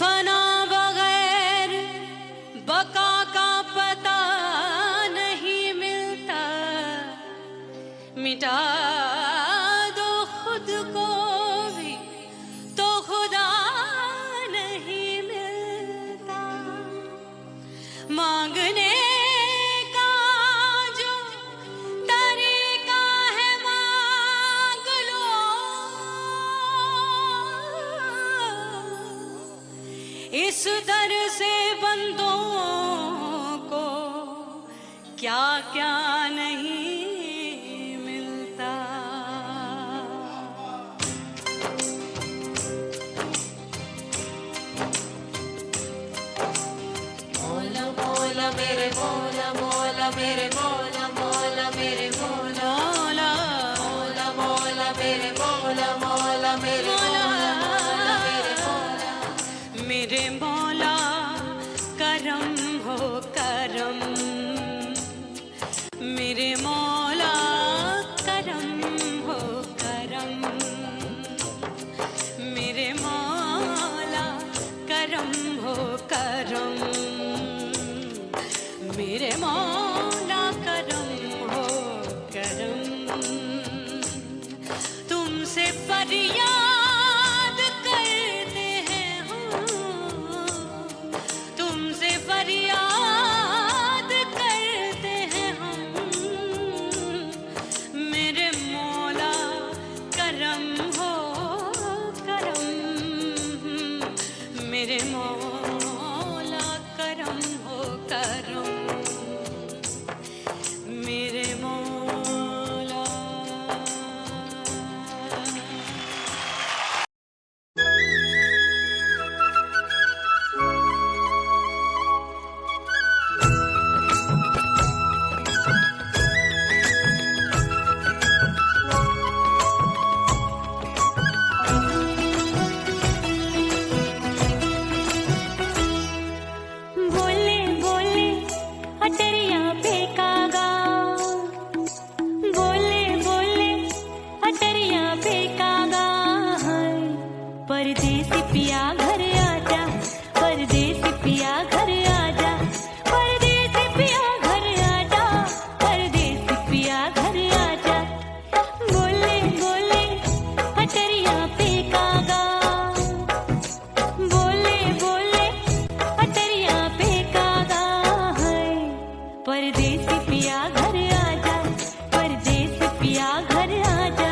फना बगैर बका का पता नहीं मिलता, मिटा दो खुद को भी तो खुदा नहीं मिलता। मांगने का जो तरीका है मांग लो, इस दर से बंदों को क्या क्या नहीं मिलता। मौला मौला मेरे मौला मौला मेरे मौला मौला मेरे मौला मौला मौला मेरे मौला मौला मेरे मौला मौला मेरे मौला मेरे मौला करम हो करम, मेरे मौला करम हो करम, मेरे मौला करम हो करम, मेरे मौला करम हो करम। तुमसे फरियाद करते हैं हम, तुमसे फरियाद करते हैं हम, मेरे मौला करम हो करम, मेरे मौला करम हो करम, मेरे मौला। बोले बोले अटरिया पे कागा, बोले बोले अटरिया पे कागा, परदेसी पिया घर आजा, परदेसी पिया घर आजा, परदेसी पिया घर आजा, परदेसी पिया घर आजा। बोले बोले अटरिया पे कागा, बोले बोले अटरिया पे कागा, परदेसी पिया घर आजा, परदेसी पिया घर आजा।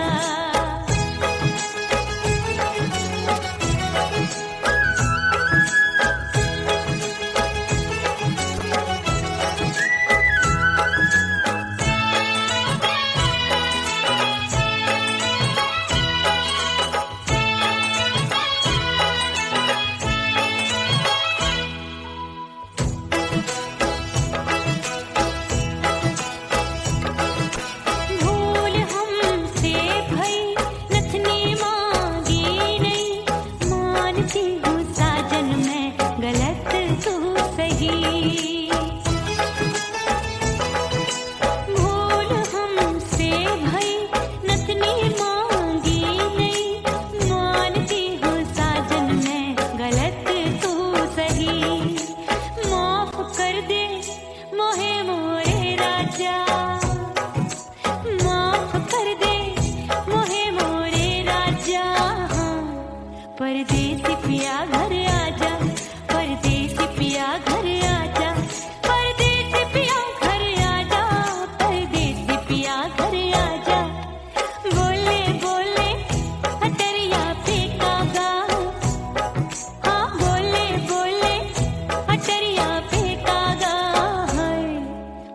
भूल हमसे भई नथनी मांगी नहीं, मानती हूँ साजन मैं गलत तू सही। भूल हमसे भई नथनी मांगी नहीं, मानती हूँ साजन मैं गलत तू सही। माफ कर दे मोहे मोरे राजा, माफ कर दे मोहे मोरे राजा, परदेसी पिया घर आजा, परदेसी पिया घर आजा, परदेसी पिया घर आजा, परदेसी पिया घर आजा। बोले बोले अटरिया पे कागा, हाँ बोले बोले अटरिया पे कागा,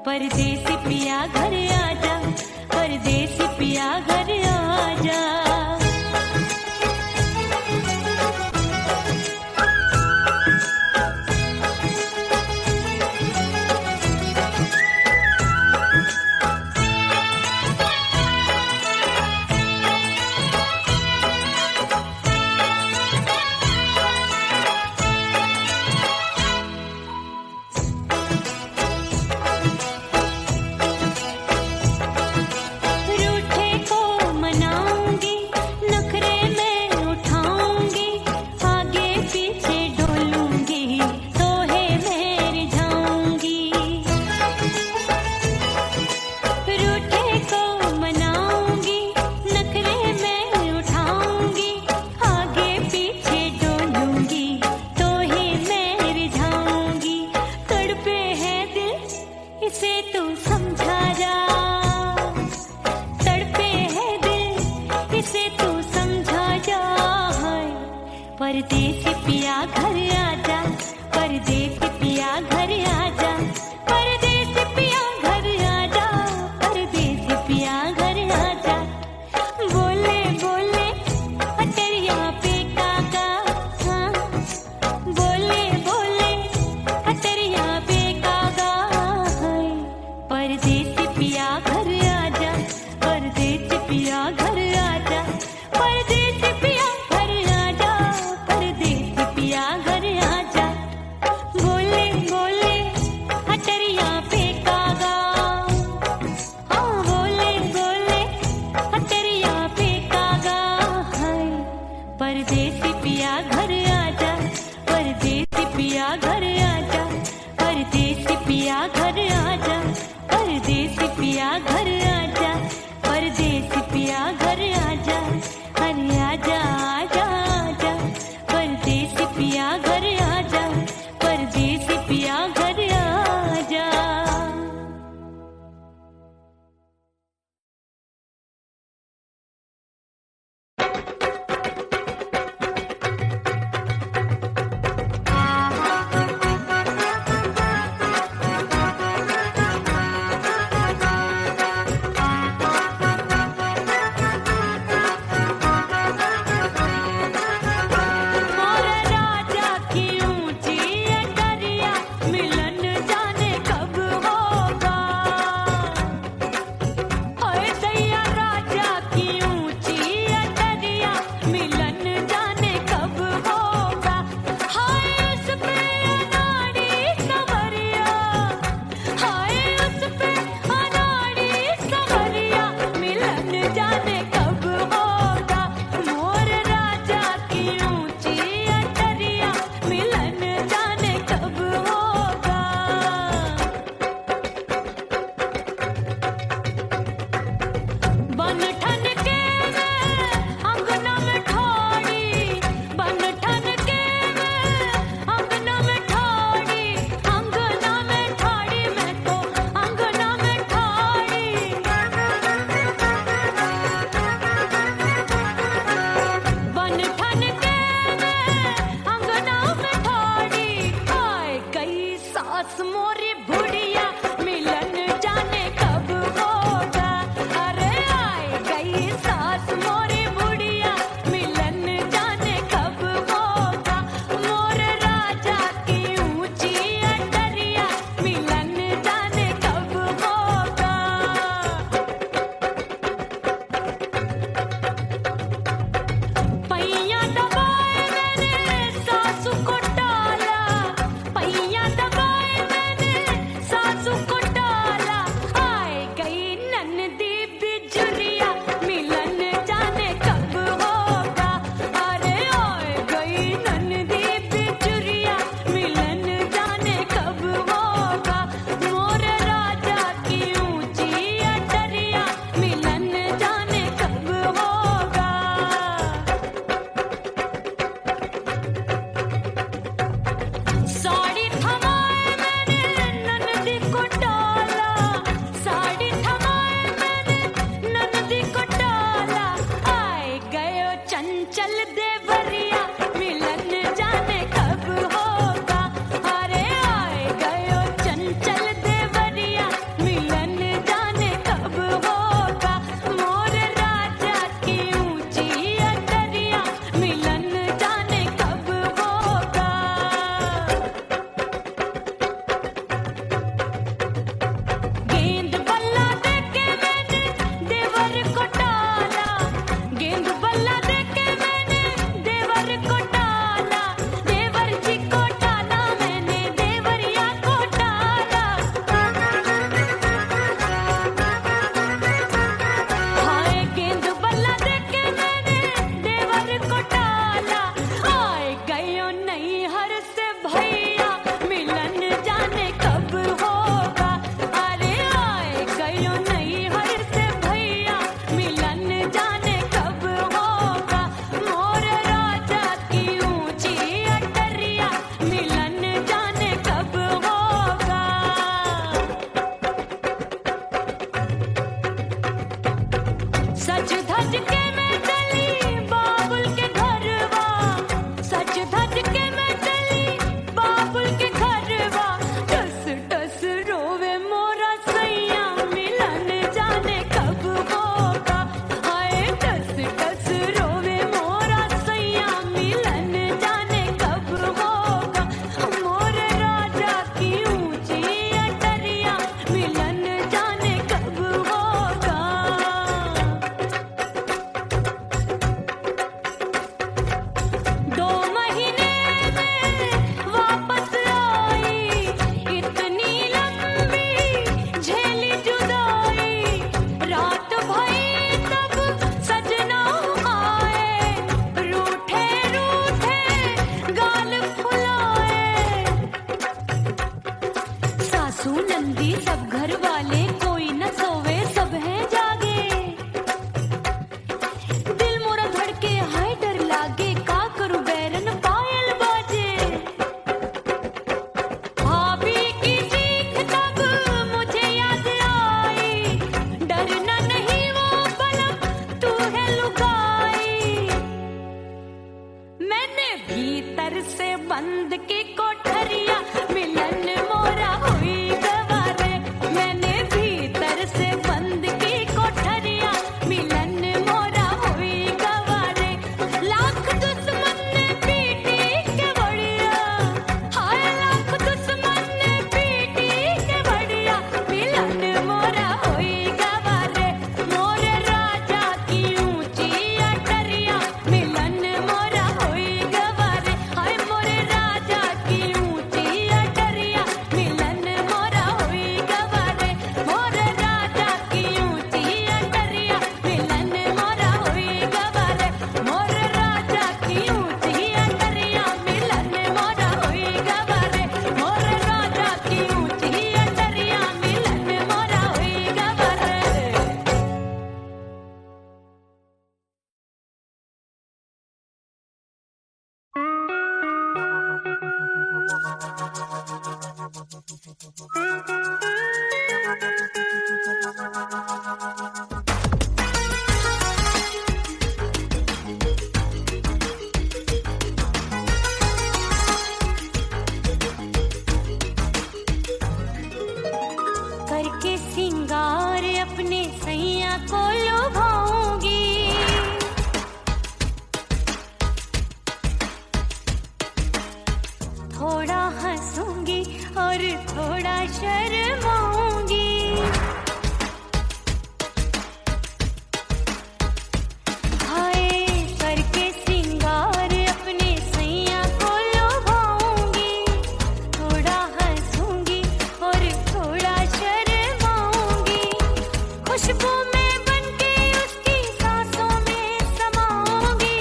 परदेसी पिया घर आजा, परदेसी पिया घर आजा। इसे तू समझा जा, तड़पे है दिल इसे तू समझा जा। हाय परदेसी पिया घर आजा, परदेसी पिया घर आजा, परदेसी पिया घर आजा, परदेसी पिया घर आजा। बोले बोले अटरिया पे काका, हाँ बोले बोले अटरिया पे काका। हाय परदेसी पिया घर आजा, परदेसी पिया घर आजा, परदेसी पिया घर आजा, परदेसी पिया घर आजा। बोले बोले अटरिया पे कागा, हाँ बोले बोले अटरिया पे कागा। हाय परदेसी पिया घर आजा, परदेसी पिया घर आजा, परदेसी पिया घर आजा, परदेसी पिया घर आजा, परदेसी पिया घर आजा। अरे आजा आजा आजा, परदेसी पिया घर आजा, परदेसी पिया घर आजा। सब घर वाले, कोई न सोवे सब हैं जागे। दिल मोरा धड़के हाय डर लागे, का करूं बैरन पायल बाजे। भाभी की सीख तब मुझे याद आई, डरना नहीं वो बलम तू है लुगाई। मैंने भीतर से बंद की कोठरिया, मिलन मोरा हुई गवारे। मैंने भीतर से बंद की कोठरिया, मिलन मोरा हुई गवारे। लाख दुश्मन ने पीटी के बढ़िया, हाय लाख दुश्मन ने पीटी के बढ़िया, मिलन मोरा हुई गवारे। मोरे राजा की ऊंची अटरिया, मिलन मोरा हुई गवारे। हाय मोरे राजा की ऊंची अटरिया, मिलन मोरा हुई गवारे। मोरे राजा की ऊंची अटरिया, मिलन मोरा हुई गवारे। मोरे राजा की ऊंची अटरिया, मिलन मोरा हुई गवारे। मोरे राजा की ऊंची अटरिया, मिलन मोरा हुई गवारे। करके सिंगार अपने सैया को लुभाऊंगी, थोड़ा हंसूंगी और थोड़ा शर्माऊंगी। हाय करके सिंगार अपने सैया को लुभाऊंगी, थोड़ा हंसूंगी और थोड़ा शर्माऊंगी। खुशबू में बनके उसकी सांसों में समाऊंगी,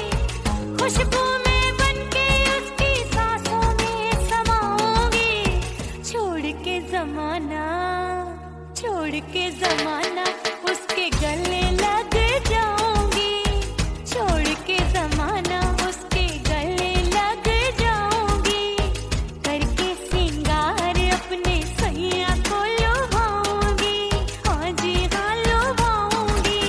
खुशबू में बनके उसकी सांसों में समाऊंगी। छोड़ के जमाना, छोड़ के जमाना उसके गले लग जाऊंगी। छोड़ के जमाना उसके गले लग जाऊंगी। करके सिंगार अपने सैया को लुभाऊंगी, हाँ जी हाँ लुभाऊंगी।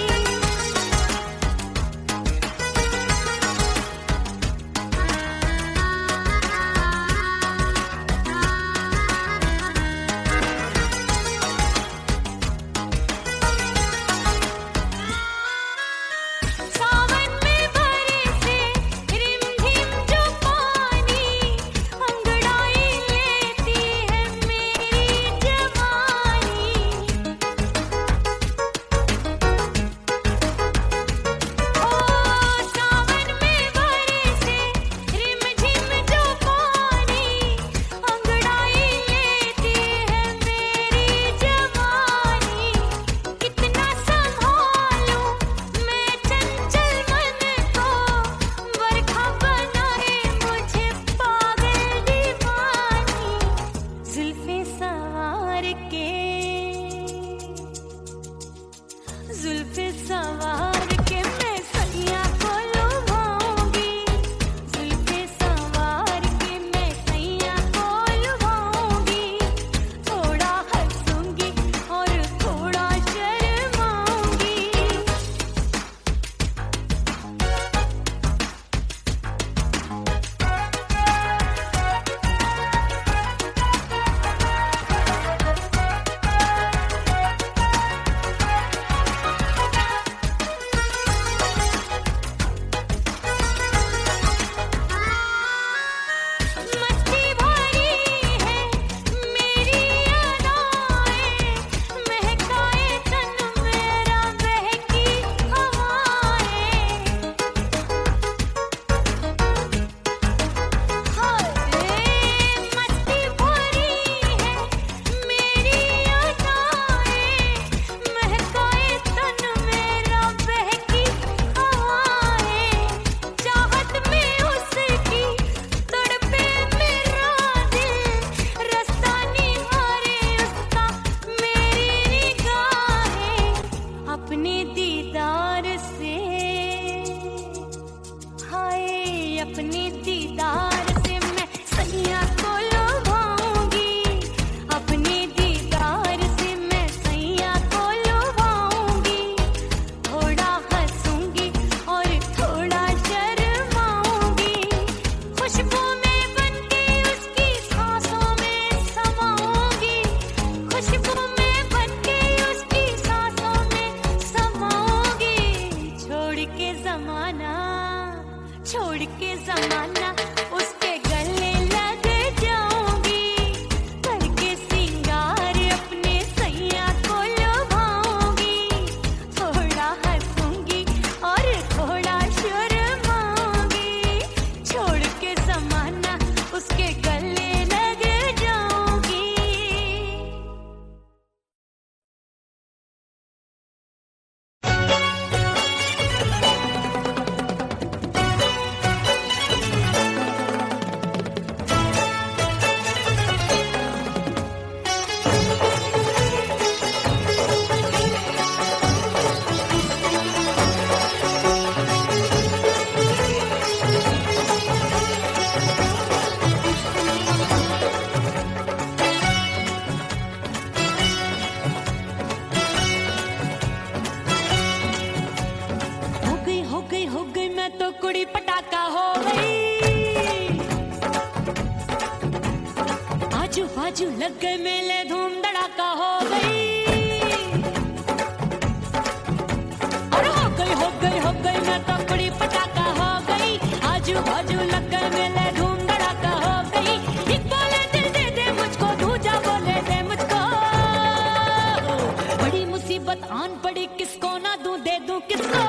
आन पड़ी किसको ना दूं दे दूं किसको।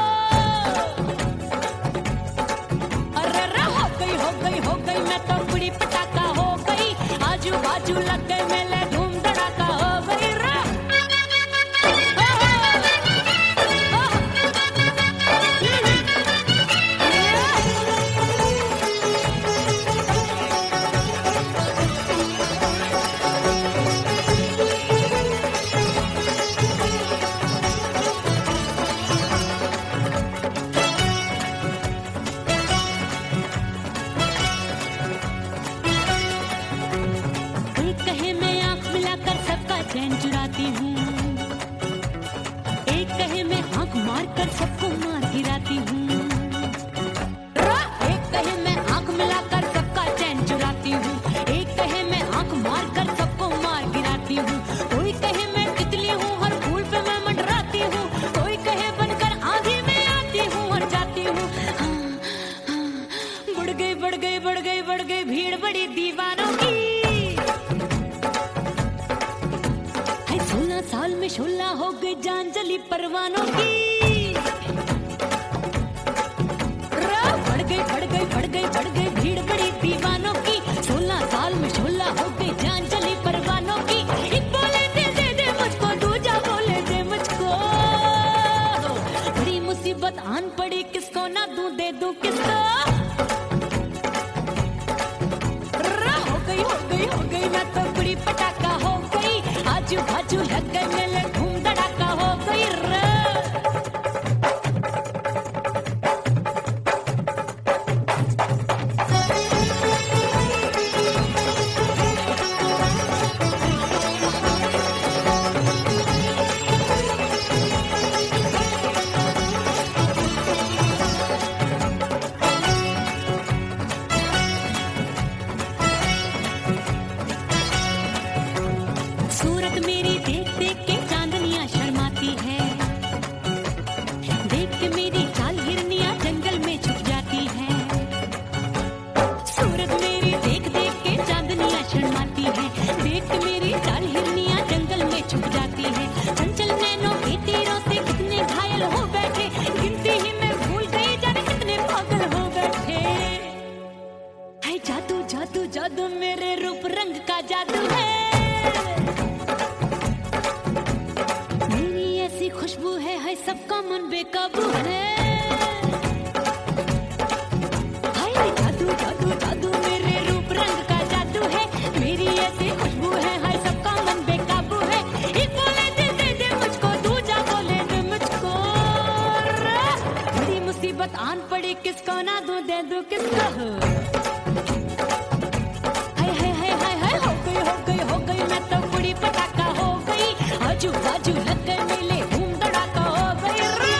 अरे रे हो गई मैं तो बड़ी पटाखा हो गई, आजू बाजू लग गए मेले धूम धड़ाका हो गई रे। चैन चुराती हूँ, एक कहे मैं आंख मार कर सबको मार गिराती हूँ। एक कहे मैं आंख मिलाकर सबका चैन चुराती हूँ, एक कहे मैं आंख मार कर सबको मार गिराती हूँ। कोई कहे मैं तितली हूँ हर फूल पे मैं मंडराती हूँ, कोई कहे बनकर आंधी में आती हूँ और जाती हूँ। बढ़ गई भीड़ बड़ी दीवानों की। 16 साल में शोला हो गई जान जली परवानों की। बढ़ गई भीड़ बड़ी दीवानों की। 16 साल में शोला हो गई जान जली परवानों की। एक बोले दे मुझको, दूजा बोले दे मुझको। बड़ी मुसीबत आन पड़ी किसको ना दूं दे दूं किसको। हो गई मैं तो बड़ी पटाखा हो गई, आजू बाजू लग गए मेले धूम धड़ाका हो गई रे। सूरत मेरी देख देख के चांदनियां शर्माती है, देख के मेरी चाल हिरनियां जंगल में छुप जाती है। सूरत मेरी देख देख के चांदनियां शर्माती है, देख के मेरी चाल हिरनियां जंगल में छुप जाती है। चंचल नैनों के तीरों से कितने घायल हो बैठे, गिनती ही मैं भूल गई जाने कितने पागल हो बैठे। है जादू जादू जादू मेरे रूप रंग का जादू है, खुशबू है सबका मन बेकाबू है। हाय जादू जादू जादू मेरे रूप रंग का जादू है, मेरी ऐसी खुशबू है हाय सबका मन बेकाबू है। एक बोले दे मुझको, दूजा बोले दे मुझको। बड़ी मुसीबत आन पड़ी किसको ना दूं दे दूं किसको। हाय हो गई मैं तो बड़ी पटाखा हो गई, आजू बाजू लग गए मेले धूम धड़ाका हो गई रे।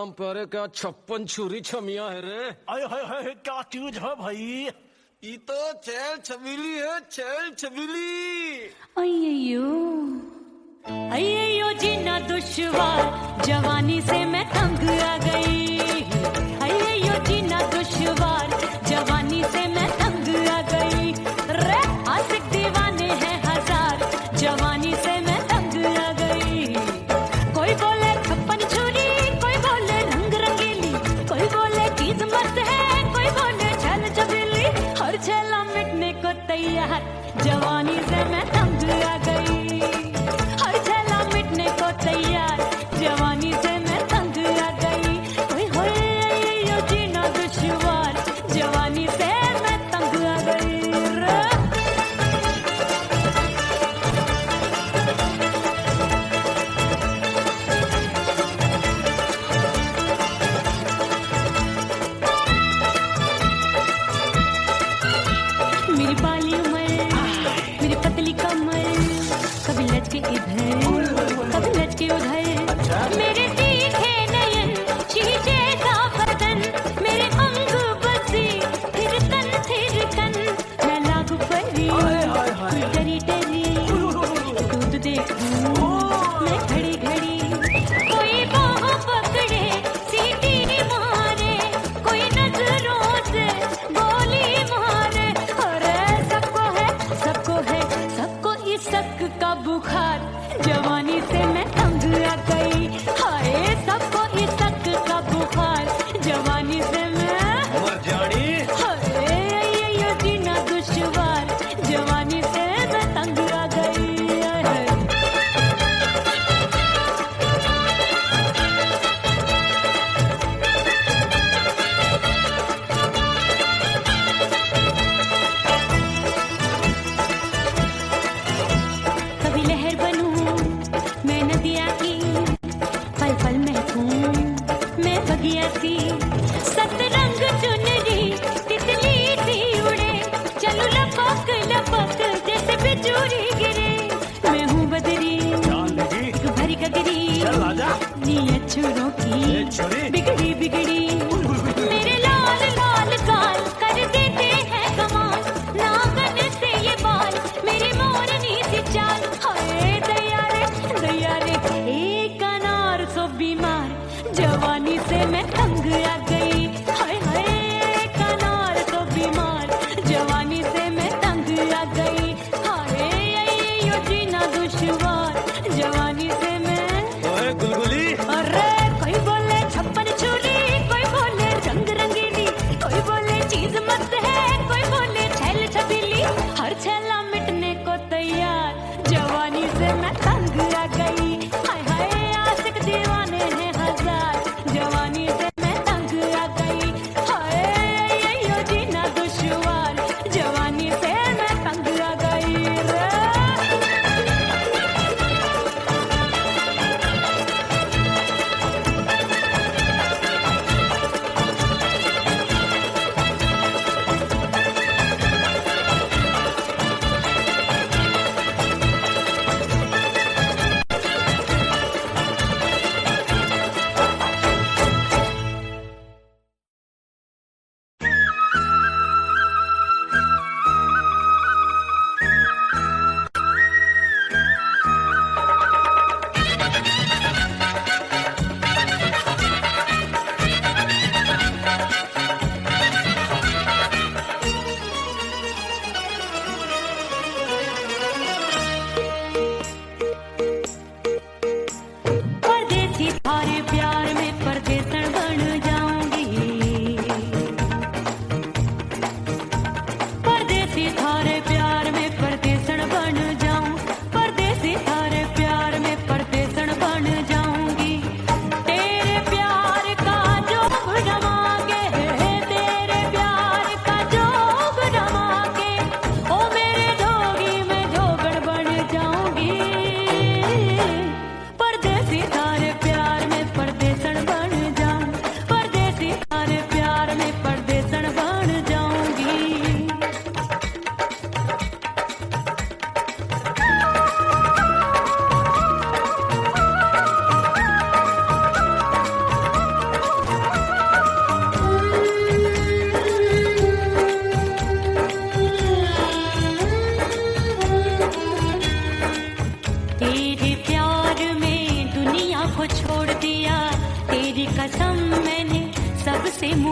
राम प्यारे क्या 56 छुरी छमिया है रे। आय हाय हाय क्या चीज है भाई। ये तो चैल छबीली है, चैल छबीली। अय्यो अय्यो जीना दुश्वार, जवानी से मैं तंग आ गई। अय्यो जीना दुश्वार, जवानी से मैं तंग आ गई। रे आशिक दीवाने हैं हजार, जवानी से मैं तंग आ गई। कोई बोले 56 छुरी, कोई बोले रंग रंगीली, कोई बोले चीज मस्त है, कोई बोले छल छबीली। हर छेला मिटने को तैयार, जवानी से मैं तंग आ गई। हर छेला मिटने को तैयार, जवानी से मैं तंग आ गई। ओए होए यो जीना दुश्वार, जवानी से मैं तंग आ गई रे। मेरी बाली उमर, मेरी पतली कमर, कभी लचके इधर कभी लचके उधर। मेरे तीखे नयन, शीशे सा बदन, मेरे अंग बसी फिर कन। मैं लागू परी डरी डरी, दूध देखूं मैं घड़ी घड़ी। कोई बाहों पकड़े सीटी मारे, कोई नजरों से गोली मारे। अरे सबको इसक का बुखार, जवानी से मैं तंग आ गई। हाय सबको इसक का बुखार, जवानी से मैं उमर जानी हाय ये जीना दुश्वार, जवानी से मैं तंग आ गई। कभी लहर बनूं मैं नदिया की, पल पल महकूं मैं बगिया सी। सतरंग चुनरी तितली सी उड़े, चलूं लपक लपक जैसे बिजुरी गिरे। मैं हूँ बदरी जान लगी एक भरी गगरी, चल आजा। नीयत छुरों ए की छुरी बिगड़ी बिगड़ी। मेरे लाल लाल गाल कर देते हैं कमाल, नागन से ये बाल मेरी मोरनी सी चाल। हाय दया रे एक अनार सो बीमार, जवानी से मैं तंग आ गई। हाय हाय एक अनार सो बीमार, जवानी से मैं तंग आ गई। हाय यो जीना दुश्वार, जवानी से मैं। ओए गुलगुली अरे कोई बोले 56 छुरी, कोई बोले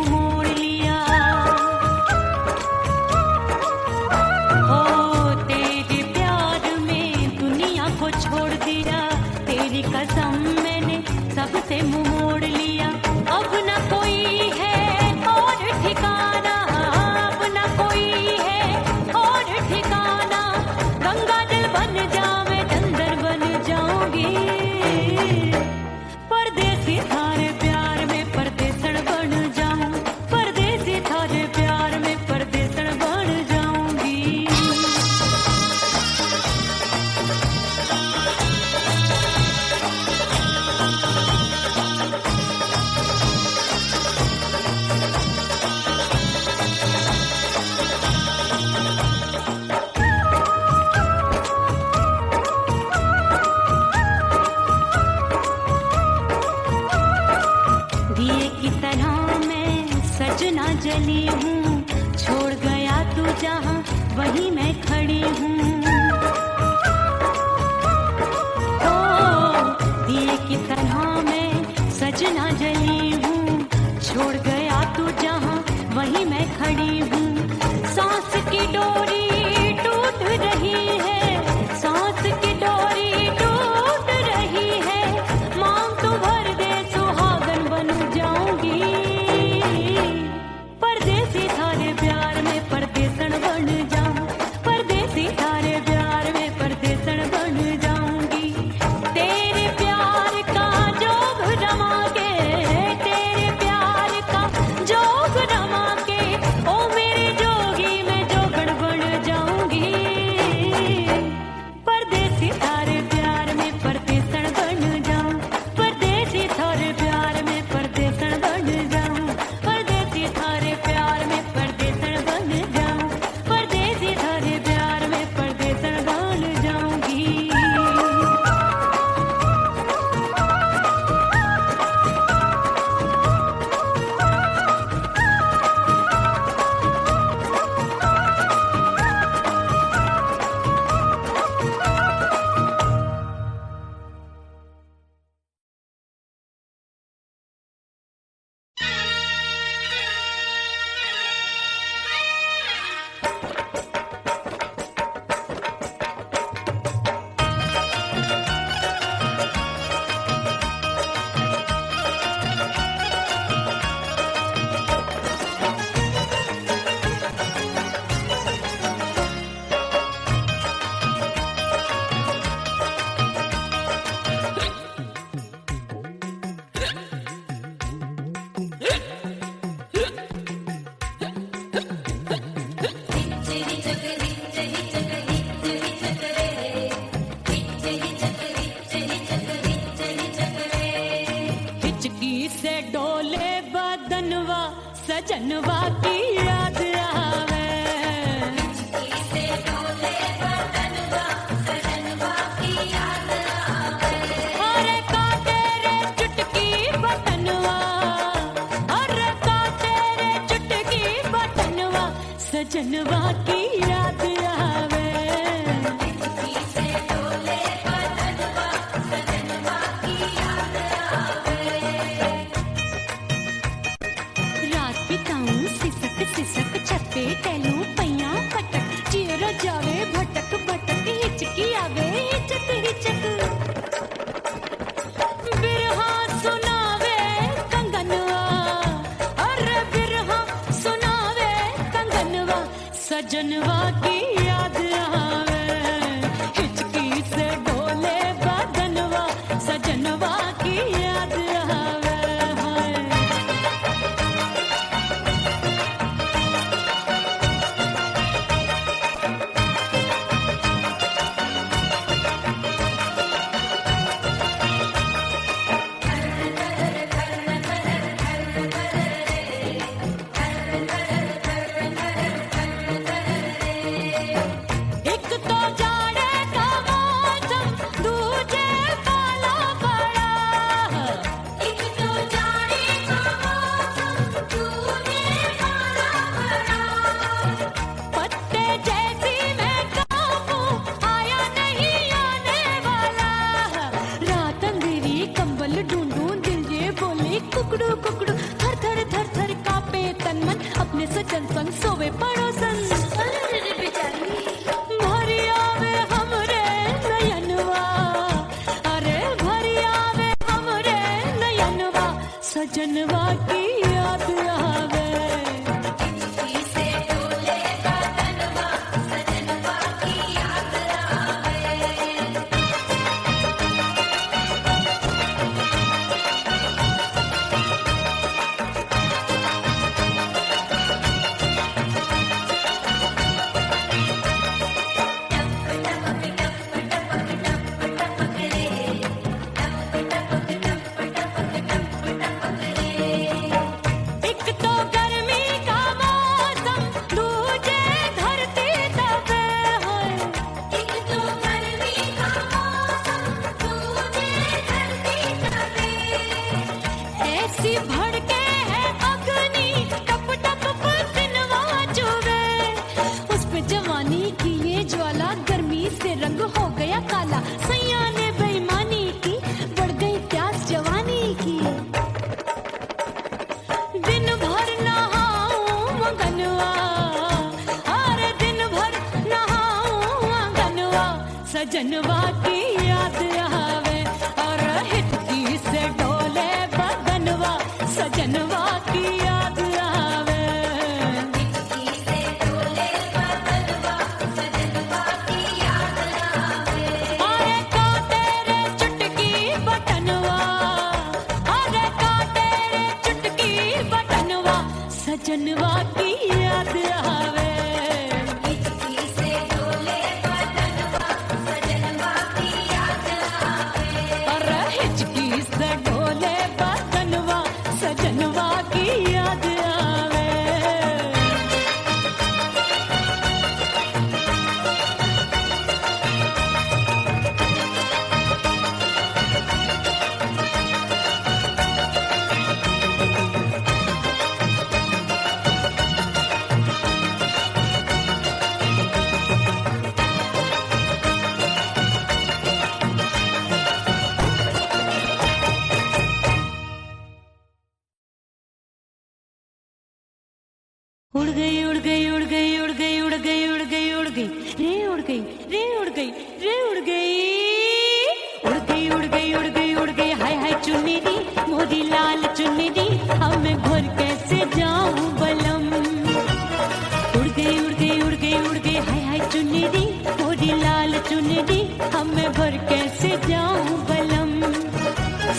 मुंह मोड़ लिया। हो तेरे प्यार में दुनिया को छोड़ दिया, तेरी कसम मैंने सबसे मुंह मोड़ लिया। अब न कोई है और ठिकाना, अब न कोई है और ठिकाना। गंगा जल बन जावे चंदन बन जाऊंगी, परदेसी थारे प्यार में परदेसण बन जाऊं, परदेसी थारे प्यार में परदेसण बन जाऊंगी। दिए की तरह मैं सजना जली हूँ, छोड़ गया तू जहाँ वहीं मैं खड़ी हूँ। ओ दिए की तरह मैं सजना जली हूँ, छोड़ गया तू जहाँ वहीं मैं खड़ी हूँ। सांस की डोरी टूट रही है, सांस की डोरी टूट रही है। मांग तू भर दे सुहागन बन जाऊंगी, परदेसी थारे प्यार में परदेसण बन जाऊं, परदेसी थारे प्यार में परदेसण बन जाऊंगी। तेरे प्यार का जोग रमा के, तेरे प्यार का जोग रमा के, ओ मेरे जोगी मैं जोगण बन जाऊंगी, परदेसी थारे प्यार में परदेसण बन जाऊं, परदेसी थारे प्यार में परदेसण बन जाऊं, परदेसी थारे प्यार में परदेसण बन जाऊं, परदेसी थारे प्यार में परदेसण बन जाऊंगी। हिचकी से डोले बदनवा सजनवा की याद आवे, अरे का तेरे चुटकी बटनवा, अरे का तेरे चुटकी बटनवा सजनवा की याद आवे। रात बिताऊं सिसक सिसक छत पे टहलूं पैया पटक, चिर जावे भटक भटक, हिचकी आवे हिचक हिचक। बिरहा सुनावे कंगनवा, अरे बिरहा सुनावे कंगनवा सजनवा की याद आवे। हिचकी से डोले बदनवा सजनवा की याद आवे। हाय में सजन संग सोवे पड़ोसन भरी आवे हमरे नयनवा अरे भरी आवे हमरे नयनवा सजनवा की याद आवे एक तो गर्मी का मौसम दूजे धरती दबे है एक तो गर्मी का मौसम दूजे धरती दबे ऐसी भड़के है अग्नि टप टप पसीनवा चुवे उस पे जवानी की ये ज्वाला गर्मी से रंग हो गया काला सैया ने बेईमानी की बढ़ गई प्यास जवानी की दिन भर नहाऊं आंगनवा अरे दिन भर नहाऊं आंगनवा सजनवा की याद आवे और हिचकी से डोले बदनवा सजनवा की याद आवे हिचकी से डोले बदनवा सजनवा की याद आवे अरे का तेरे चुटकी बटनवा अरे का तेरे चुटकी बटनवा सजनवा की याद आवे हिचकी से डोले बदनवा सजनवा की याद आवे अरे हिचकी से डोले बदनवा सजनवा की याद आवे उड़ गई उड़ गई उड़ गई उड़ गई उड़ गई उड़ गई उड़ गई रे उड़ गई रे उड़ गई रे उड़ गई उड़ गई उड़ गई उड़ गई उड़ गई हाय हाय चुन्नी दी मोदी लाल चुन्नी दी अब मैं घर कैसे जाऊं बलम उड़ गई उड़ गई उड़ गई उड़ गई हाय हाय चुन्नी दी मोदी लाल चुन्नी दी अब मैं घर कैसे जाऊं बलम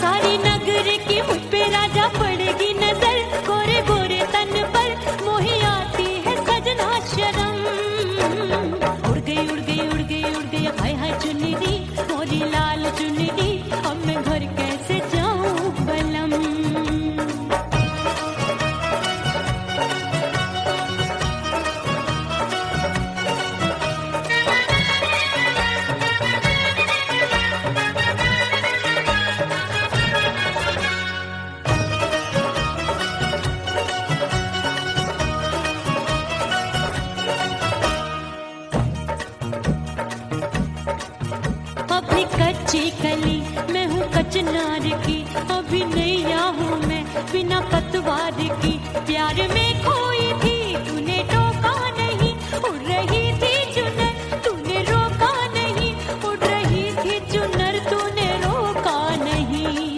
सारी नगर की मुझ पे राजा पड़ेगी नजर गोरे गोरे तन पर मोही आती है सजना शर्म उड़ गई उड़ गई उड़ गई उड़ गई हाय हाय चुन्नी दी मोरी लाल चुन्नी दी अब मैं घर कैसे जाऊं बलम अभी कच्ची कली मैं हूँ कचनार की अभी नैया हूँ मैं बिना पतवार की प्यार में खोई थी तूने टोका नहीं उड़ रही थी चुनर तूने रोका नहीं उड़ रही थी चुनर तूने रोका नहीं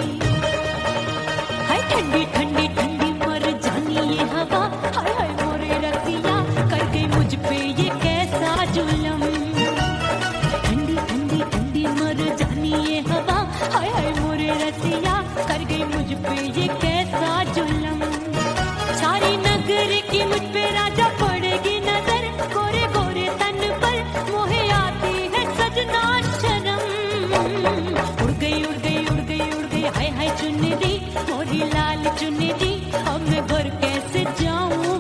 हाय ठंडी ठंडी ठंडी मर जानी ये हवा हाय हाय मोरे रसिया कर गई मुझ पे ये कैसा जुलम ठंडी ठंडी ठंडी मर जानी ये हवा हाय हाय मोरे रसिया कर गई मुझ पे ये कैसा जुलम सारी नगर की मुझ पे राजा पड़ेगी नजर गोरे गोरे तन पर मोहे आती है सजना शर्म उड़ गई उड़ गई उड़ गई उड़ गई हाय हाय चुन्नी दी मोरी लाल चुन्नी दी अब मैं घर कैसे जाऊं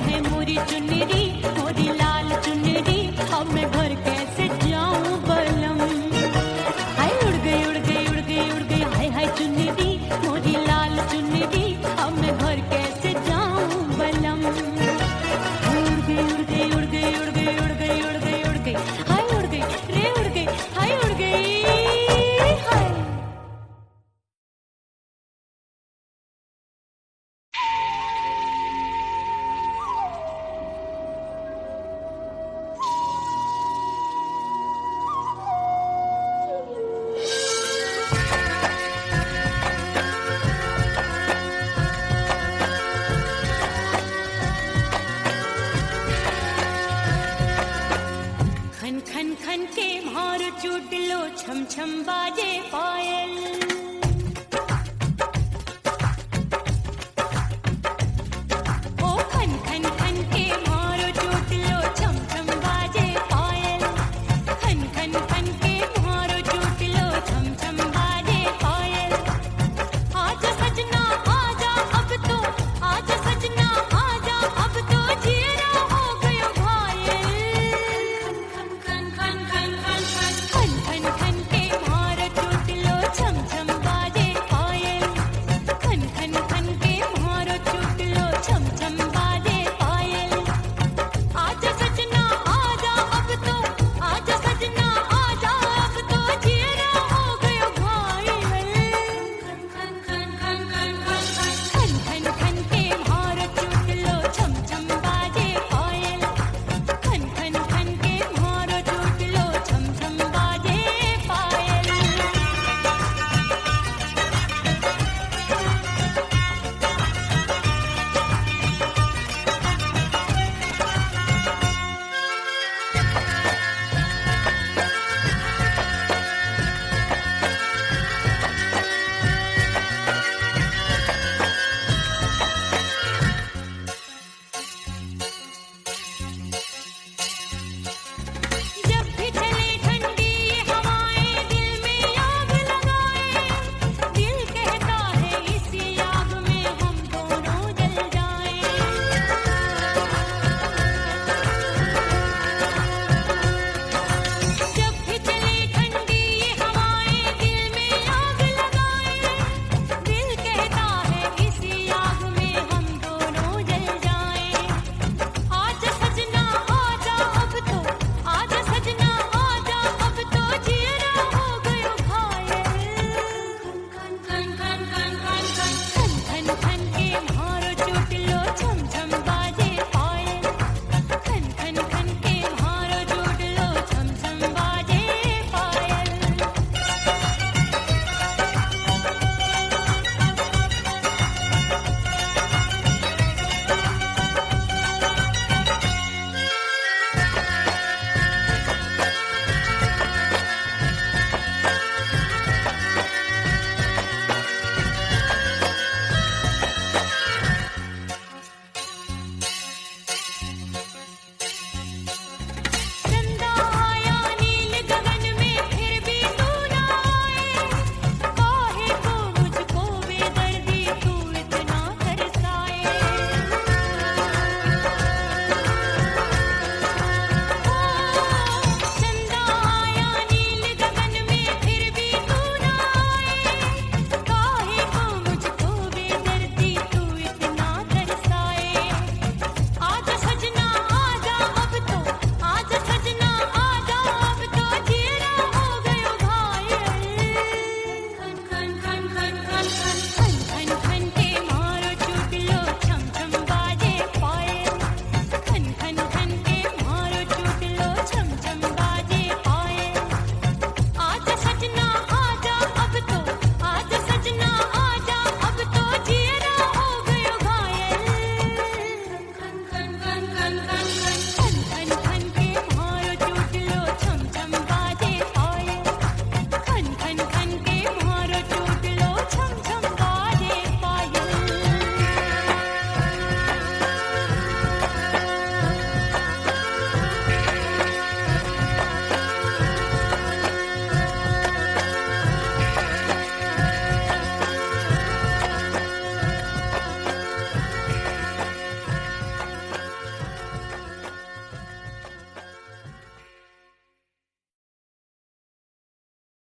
है मोरी चुनरी, मोरी लाल चुनरी, अब मैं घर कैसे जाऊं बलम। हाय उड़ गई उड़ गई उड़ गई उड़ गई, हाय हाय चुनरी, मोरी लाल चुनरी, अब मैं घर कैसे जाऊं बलम। उड़ गई उड़ गई उड़ गई उड़ गई उड़ गई उड़ गई उड़ गई, हाय उड़ गई रे उड़ गई, हाय उड़ गई हाय। खन खन खन के मार चूट लो, छम छम बाजे पा